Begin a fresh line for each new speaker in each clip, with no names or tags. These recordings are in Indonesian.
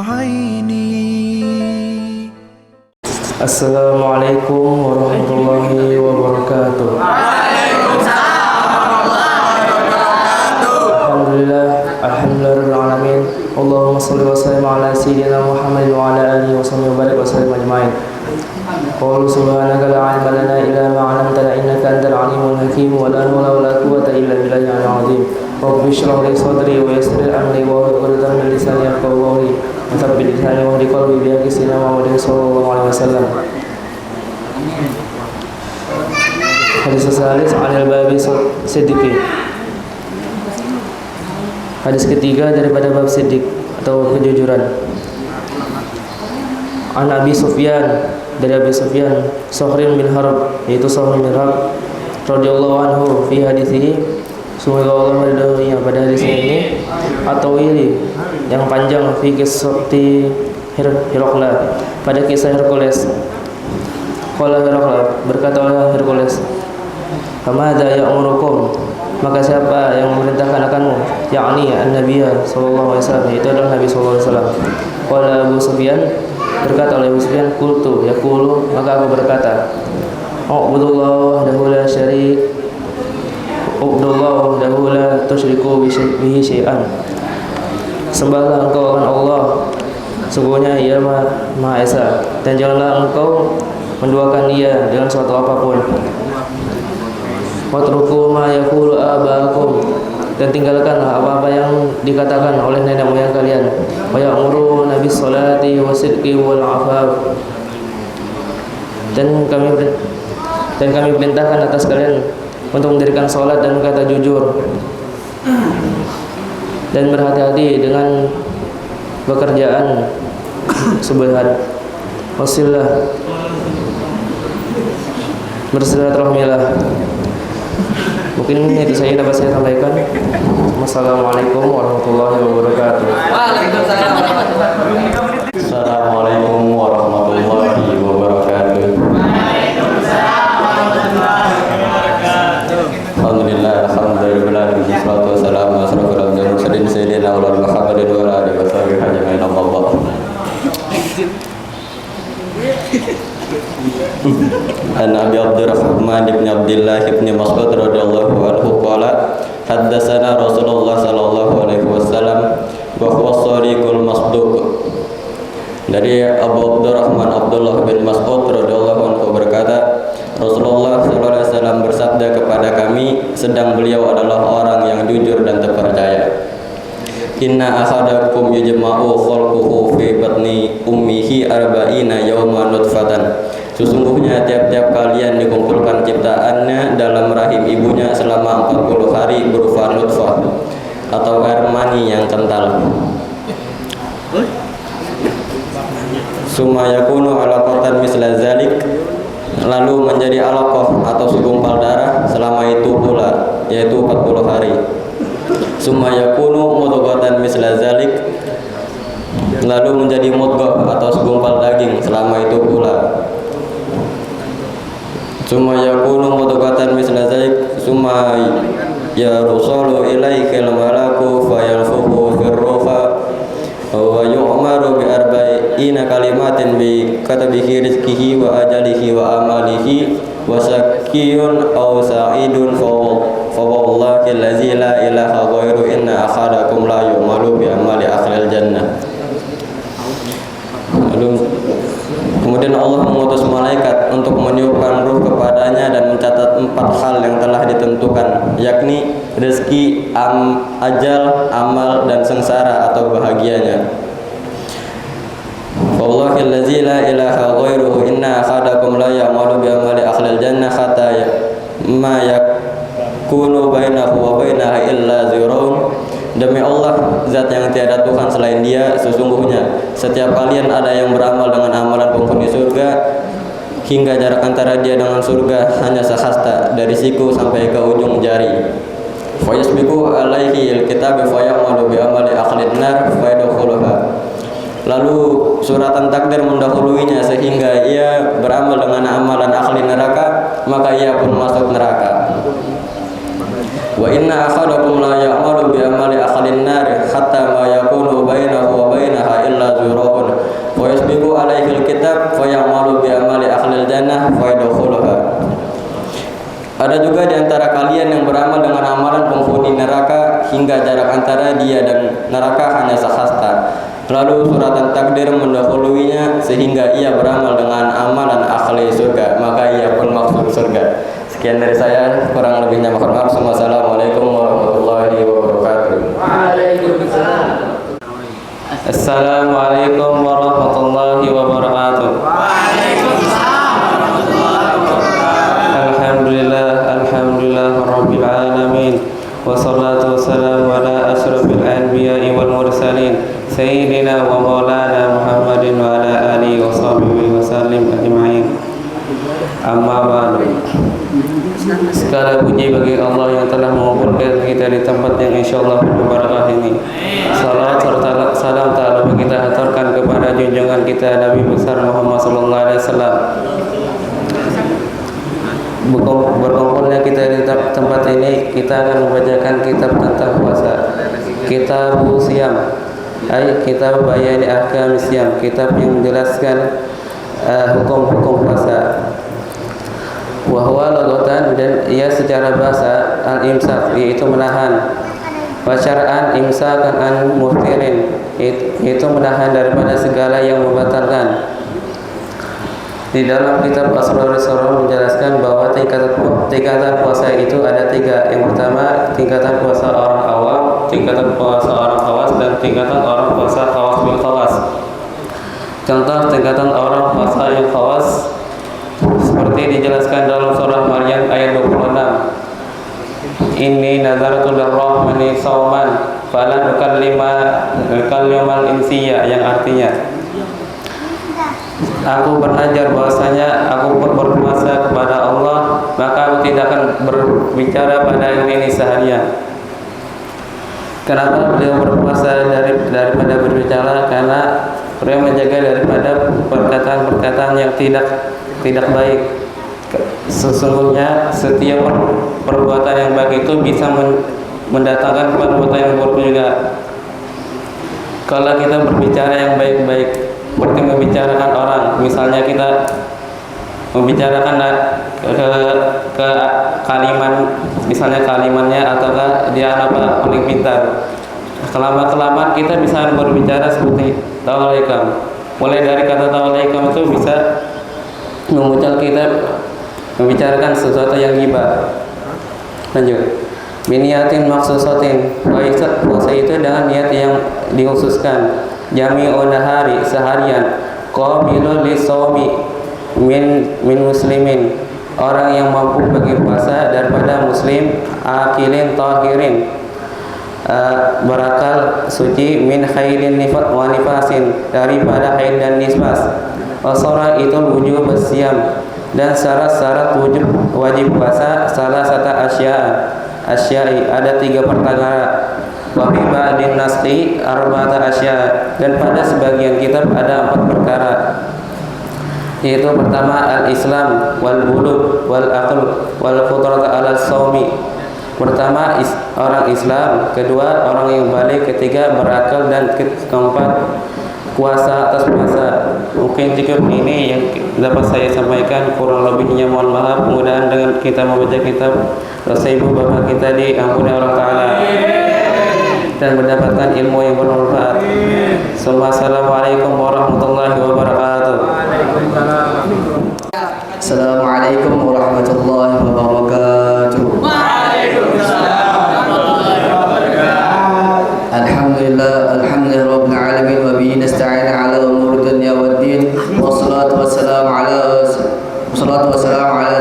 عيني.
Assalamualaikum warahmatullahi wabarakatuh. Alhamdulillah alamin. Allahumma shalli wa sallim ala sayyidina Muhammad wa ala alihi wa sahbihi wa barik wa sallim ajma'in. Qul subhanaka la ilma lana illa ma 'allamtana innaka antal alimul hakim wa la hawla wa la quwwata illa billahi al-'azim. Rabbi shrah li sadri wa yassir li amri wa hlul 'uqdatam min lisani yafqahu qawli. Wa tsabbit lisani wa hdi qalbi bi sayyidina Muhammadin sallallahu alaihi wasallam. Hadis salis 'anil babi siddiqi. Hadis ketiga daripada bab siddiq atau kejujuran. An Abi Sufyan, dari Abi Sufyan Sohrin bin Harb, yaitu Sohrin bin Harb radhiyallahu anhu fi hadisihi, semoga Allah meridhoinya pada hadis ini, atau ini yang panjang fi qissati Herakla, pada kisah Hercules. Qala Herakla, berkata oleh Hercules, "Famadza ya'murukum?" Maka siapa yang memerintahkan akanmu? Yakni an-Nabiy sallallahu alaihi wasallam, itu adalah Nabi sallallahu alaihi wasallam. Qala Abu Sufyan, berkata oleh Abu Sufyan, qultu yaqulu, maka aku berkata, Ubudullah wahdahu la syarik, Ubudullah wahdahu la tusyriku bihi syai'an. Sembahlah engkau akan Allah, sungguhnya Ia Maha Esa, dan janganlah engkau menduakan Dia dengan suatu apapun. Watruku ma yaqulu abaakum, dan tinggalkanlah apa-apa yang dikatakan oleh nenek moyang kalian. Wa ya'muruna bis sholati wasidqi wal afaf, dan kami perintahkan atas kalian untuk mendirikan salat dan berkata jujur, dan berhati-hati dengan pekerjaan subhat. Wasillah, bersilaturahmilah. Mungkin itu saja dapat saya sampaikan. Wassalamualaikum warahmatullahi wabarakatuh.
Assalamualaikum warahmatullahi wabarakatuh. Alhamdulillah, alhamdulillah, wassalatu wassalamu ala asyrofil anbiya'i wal mursalin sayyidina Muhammadin wa ala alihi wa sahbihi ajma'in. An Abi Abdurrahman ibn Abdullah ibn Mas'ud radhiyallahu anhu qala haddatsana Rasulullah sallallahu alaihi wasallam wa huwa shadiqul masduq. Dari Abu Abdurrahman Abdullah bin Mas'ud radhiyallahu anhu berkata, Rasulullah sallallahu alaihi wasallam bersabda kepada kami, sedang beliau adalah orang yang jujur dan terpercaya. Inna ahadakum yujma'u khalquhu fi batni ummihi arba'ina yawma nutfatan. Sesungguhnya tiap-tiap kalian dikumpulkan ciptaannya dalam rahim ibunya selama 40 hari berupa nutfah atau air mani yang kental. Summa yakunu alaqatan misla zalik, lalu menjadi alaqah atau segumpal darah selama itu pula, yaitu 40 hari. Summa yakunu mudghatan misla zalik, lalu menjadi mudghah atau segumpal daging selama itu pula. Summa yakunu mudghatan misla zalik, summa yarsalu ilaikal malaku fayanfukhu firruha wa yu'maru bi arba'ina kalimatin bi katabihi rizqihi wa ajalihi wa amalihi wa sakiyun aw sa'idun fa wallahi allazi la ilaha ghairu inna akhadakum la yu'malu bi amali akhlil jannah. Kemudian Allah mengutus malaikat untuk meniupkan ruh kepadanya dan mencatat 4 hal yang telah ditentukan, yakni rezeki, ajal, amal, dan sengsara atau bahagianya. Wallahi allazi la ilaha ghairuhu inna akhadakum la ya'malu bi amali akhlil jannah hatta ma yakunu bainahu wa bainaha illa zirun. Demi Allah, zat yang tiada Tuhan selain Dia, sesungguhnya setiap kalian ada yang beramal dengan amalan penghuni surga hingga jarak antara dia dengan surga hanya sehasta dari siku sampai ke ujung jari. Fa yasbiqu alaihi alkitab fa ya'malu bi amali akhlin nar fa yadkhuluha. Lalu suratan takdir mendahuluinya sehingga ia beramal dengan amalan ahli neraka, maka ia pun masuk neraka. Wa inna akhadakum la ya'malu bi amali akhlin nar hatta ma yakunu bainahu wa bainaha illa yurahun wa yasbiqu alaihi alkitab fa ya'malu bi amali ahlil jannah fa yadkhuluha. Ada juga di antara kalian yang beramal dengan amalan penghuni neraka hingga jarak antara dia dan neraka hanya sehasta. Lalu suratan takdir mendahuluinya sehingga ia beramal dengan amalan ahli surga, maka ia pun masuk surga. Sekian dari saya, kurang lebihnya mohon maaf. Wassalamualaikum warahmatullahi wabarakatuh.
Waalaikumsalam. Assalamualaikum warahmatullahi wabarakatuh. Alhamdulillah rabbil alamin. Wassalatu wassalamu ala asyrafil anbiya'i wal mursalin sayyidina wa maulana Muhammadin wa ala alihi wa sahbihi wa sallim ajma'in. Amma ba'du. Segala puji bagi Allah yang telah mengumpulkan kita di tempat yang insyaallah penuh barakah ini. Salawat serta salam tak lupa kita aturkan kepada junjungan kita Nabi besar Muhammad sallallahu alaihi wasallam. Berkumpulnya kita di tempat ini, kita akan membacakan kitab tentang puasa. Kitab Siyam, kitab Bayani Ahkam Siyam, kitab yang menjelaskan hukum-hukum puasa. Wahwa logatan, dan ia secara bahasa al-imsak, yaitu menahan. Wasyar'an imsakan an muftirin, yaitu menahan daripada segala yang membatalkan. Di dalam kitab Asrarus Saum menjelaskan bahwa tingkatan puasa itu ada 3. Yang pertama, tingkatan puasa orang awam, tingkatan puasa orang khawas, dan tingkatan orang puasa khawas bil khawas. Contoh tingkatan orang puasa yang khawas seperti dijelaskan dalam surah Maryam ayat 26. Inni nazartu lirrahmani shauman falan ukallimal insiyya, yang artinya aku bernazar bahwasanya aku berpuasa kepada Allah, maka aku tidak akan berbicara pada ini seharian. Kenapa beliau berpuasa daripada berbicara? Karena beliau menjaga daripada perkataan-perkataan yang tidak baik. Sesungguhnya setiap perbuatan yang baik itu bisa mendatangkan perbuatan yang buruk juga. Kalau kita berbicara yang baik-baik, seperti membicarakan orang, misalnya kita membicarakan ke kalimat, misalnya kalimatnya ataukah dia paling pintar. Kelamaan kita bisa berbicara seperti tawalaikam. Mulai dari kata tawalaikam itu bisa memuncul kita membicarakan sesuatu yang ghibah. Lanjut. Biniyatin maksusatin, puasa itu dengan niat yang dikhususkan. Jami'un nahari, seharian. Qabilul lisawmi min muslimin, orang yang mampu bagi puasa daripada muslim. Akilin tahirin, berakal suci. Min khailin wa nifasin, daripada haid dan nifas. Wasara itu wujub siyam, dan syarat-syarat wajib puasa salah satu asya'i, ada 3 perkara. Wa fi ba'din nasqi arba'ata asya, dan pada sebagian kitab ada 4 perkara, yaitu pertama al-islam wal bulugh wal aql wal fitrah ala shaumi. Pertama orang Islam, kedua orang yang balik, ketiga berakal, dan keempat puasa atas puasa. Mungkin cukup ini yang dapat saya sampaikan, kurang lebihnya mohon maaf. Mudah-mudahan dengan kita membaca kitab dosa ibu bapak kita diampuni Allah Ta'ala dan mendapatkan ilmu yang bermanfaat. Assalamualaikum warahmatullahi wabarakatuh.
Assalamualaikum warahmatullahi wabarakatuh. Alhamdulillah rabbil alamin, wa bihi nasta'in ala umuri dunya waddin. Wassalatu wassalamu ala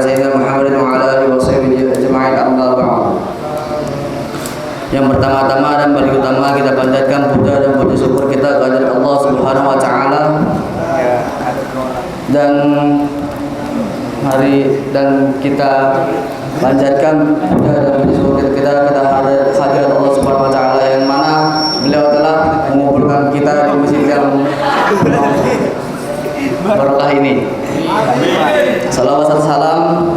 sayyidina Muhammadin wa ala alihi wa sahbihi ajma'in, amma ba'd. Yang pertama-tama dan paling utama kita panjatkan puja dan puji syukur kita kepada Allah Subhanahu wa taala. Dan kita panjatkan puja dan puji syukur kita kepada hadirat Allah Subhanahu wa taala yang mana beliau telah mengumpulkan kita di masjid yang barokah ini. Salawat serta salam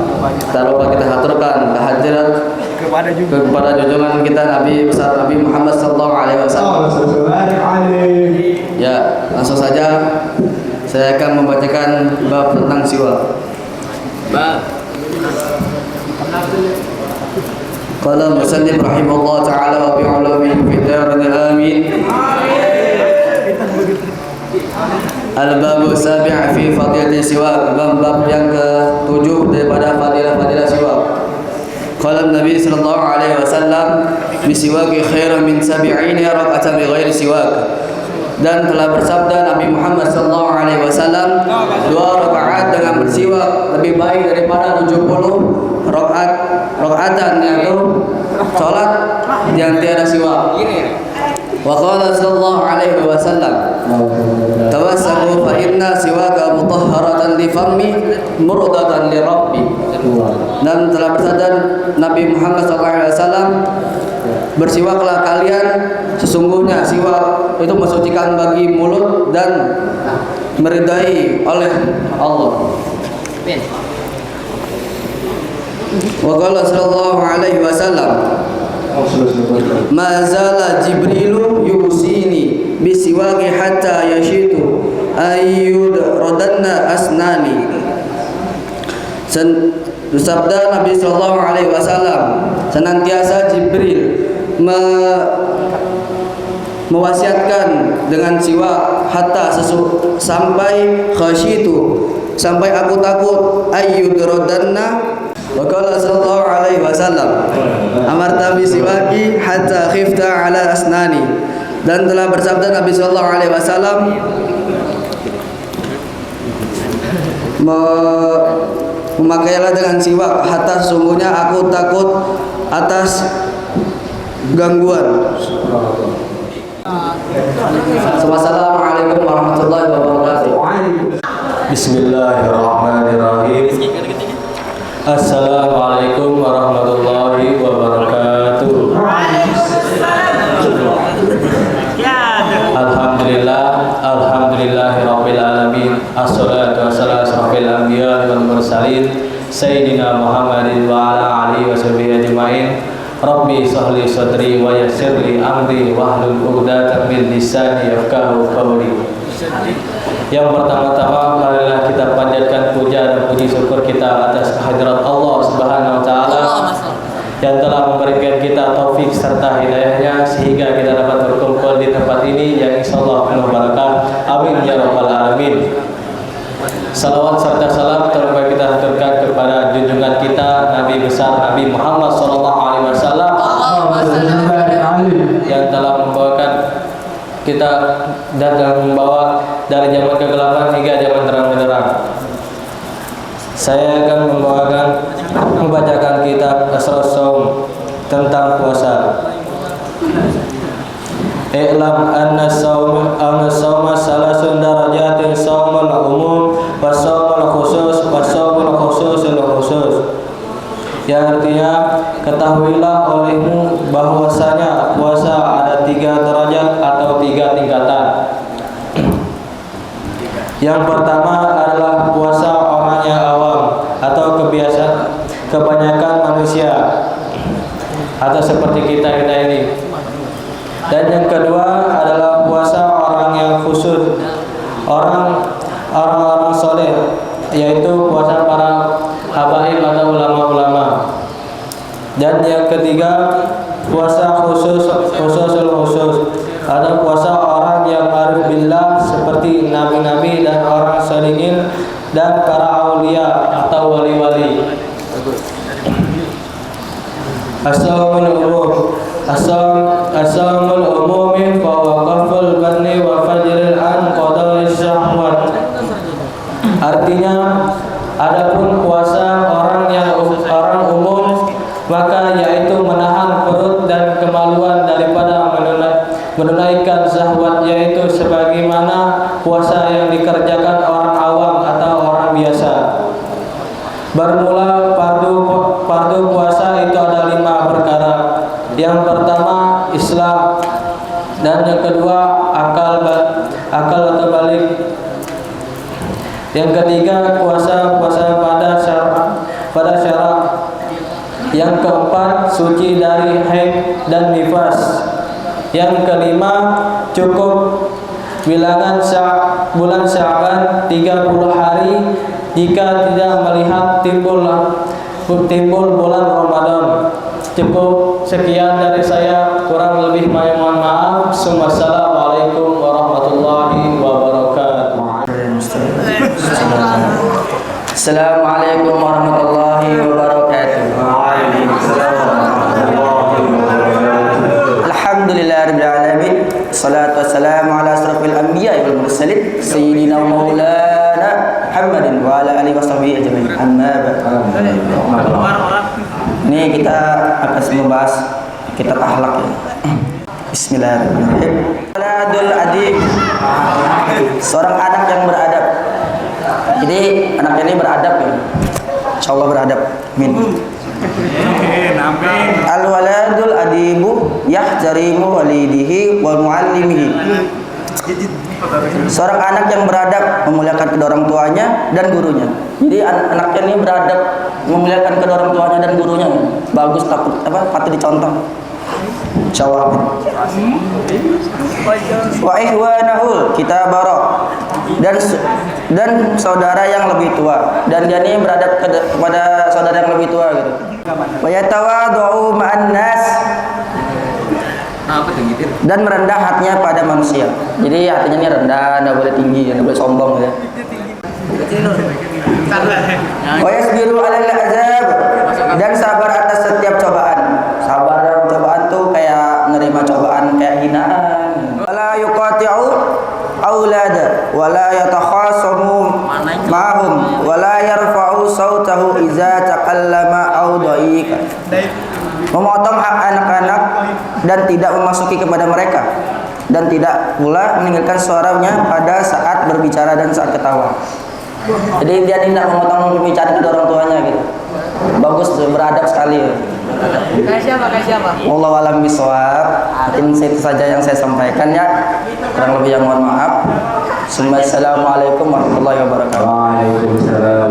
tak lupa kita haturkan kehadirat kepada junjungan kita Nabi besar Nabi Muhammad sallallahu alaihi wasallam. Ya, langsung saja saya akan membacakan bab tentang siwak. Qala musannif rahimahullah ta'ala wa bi'ulumihi fid darin amin. Al-babu sabi' fi fadilati siwak, bab yang ke-7 daripada fadilah-fadilah siwak. Qala Nabi sallallahu alaihi wasallam bisiwaki khairan min 70 rak'atan bighairi siwak. Dan telah bersabda Nabi Muhammad sallallahu alaihi wasallam, 2 rakaat dengan bersiwak lebih baik daripada 70 rakaatan, yaitu salat yang tiada siwak. Wa qala sallallahu alaihi wasallam, tawassalu fa inna siwaka mutahharatan li fammi murdatan li rabbi. Dan telah bersabda Nabi Muhammad sallallahu alaihi wasallam, bersiwaklah kalian, sesungguhnya siwak itu mensucikan bagi mulut dan meridai oleh Allah. Wa qala sallallahu alaihi wasallam, ma zala Jibrilu yusini bisiwaki hatta yashitu ayyud rodanna asnani. Sabda Nabi sallallahu alaihi wasallam, senantiasa Jibril mewasiatkan dengan siwak hatta sampai khasyitu, sampai aku takut ayyud rodanna. Wa qala sallallahu alaihi wasallam, amarta bisiwaki hatta khifta ala asnani. Dan telah bersabda Nabi sallallahu alaihi wasallam, memakailah dengan siwak hatta sungguhnya aku takut atas gangguan. Assalamualaikum warahmatullahi wabarakatuh.
Bismillahirrahmanirrahim. Assalamualaikum warahmatullahi wabarakatuh. Alhamdulillahirabbil alamin. Assalatu wassalamu asyrafil anbiya'i wal mursalin sayyidina Muhammadin wa ala alihi washabihi ajmain. Rabbi shrahli sadri wa yassirli amri wahlul 'uqdatam min lisani yafqahu qawli. Yang pertama-tama marilah kita panjatkan puja dan puji syukur kita atas kehadirat Allah Subhanahu wa taala yang telah memberikan kita taufik serta hidayahnya sehingga kita dapat berkumpul di tempat ini yang insyaallah penuh barakah. Amin ya rabbal alamin. Salawat serta salam terbaik kita haturkan kepada junjungan kita Nabi besar Nabi Muhammad sallallahu alaihi wasallam yang telah membawakan kita dan membawa dari zaman kegelapan hingga zaman terang benderang. Saya akan membacakan kitab Asrarus Shaum tentang puasa. I'lam anna shauma salasun darajatin, shaumul umum wa shaumul khusus wa shaumul khususul khusus. Yang artinya, ketahuilah olehmu bahwasanya puasa ada 3 derajat atau 3 tingkatan. Yang pertama adalah puasa orang yang awam atau kebanyakan manusia atau seperti kita ini. Dan yang kedua adalah puasa orang yang khusus, orang-orang soleh, yaitu puasa para habaib atau ulama-ulama. Dan yang ketiga puasa khusus ada puasa orang yang arif billah seperti nabi-nabi dan orang salihin dan para aulia atau wali-wali. As-sawmul umumi fa waqaful banni wa fajril an qadari syahwat. Artinya, adapun puasa orang umum maka yaitu menahan perut dan kemaluan daripada menunaikan syahwat, yaitu sebagaimana puasa yang dikerjakan orang awam atau orang biasa. Bermula fardu puasa itu ada 5 perkara. Yang pertama Islam, dan yang kedua akal atau balik. Yang ketiga puasa pada syarat.
Yang keempat, suci dari haid dan nifas. Yang kelima, cukup bilangan bulan Sya'ban 30 hari jika tidak melihat timbul bulan Ramadan. Cukup sekian dari saya, kurang lebih mohon maaf. Wassalamualaikum warahmatullahi wabarakatuh.
Assalamualaikum warahmatullahi wabarakatuh. Alhamdulillahirabbil alamin. Salatu wassalamu ala asrofil anbiya wal mursalin sayyidina maulana Muhammadin wa ala alihi washabihi ajmain. Amma ba'd. Ini kita akan membahas kitab akhlak ya. Bismillahirrahmanirrahim. Waladul adib, seorang anak yang beradab. Jadi anak ini beradab ya. Insyaallah beradab. Amin. Al-waladul adibu yahtarimu walidihi wal muallimihi. Seorang anak yang beradab memuliakan kedua orang tuanya dan gurunya. Jadi anaknya ini beradab memuliakan kedua orang tuanya dan gurunya. Bagus, patut dicontoh. Insyaallah. Wa ihwanahul kita barok dan saudara yang lebih tua, dan dia ini beradab kepada saudara yang lebih tua gitu. Wa yatawadhu ma'an nas dan merendah hatinya pada manusia. Jadi hatinya ini rendah, tidak boleh tinggi, tidak boleh sombong ya. Wa yasbiru 'alal azab dan sabar atas setiap cobaan. Sabar dalam cobaan tuh kayak menerima cobaan kayak hinaan. Wala yuqati'u aulada wala yatakhasamu ma'hum wala yarfa'u sautahu idza takallama aw dhaika. Memotong hak anak-anak dan tidak memasuki kepada mereka, dan tidak pula meninggalkan suaranya pada saat berbicara dan saat ketawa. Jadi dia tidak memotong pembicaraan kedua orang tuanya gitu. Bagus, beradab sekali.
Kayak siapa?
Wallahu a'lam bishawab. Mungkin itu saja yang saya sampaikan ya. Kurang lebih yang mohon maaf. Assalamualaikum warahmatullahi wabarakatuh.
Waalaikumsalam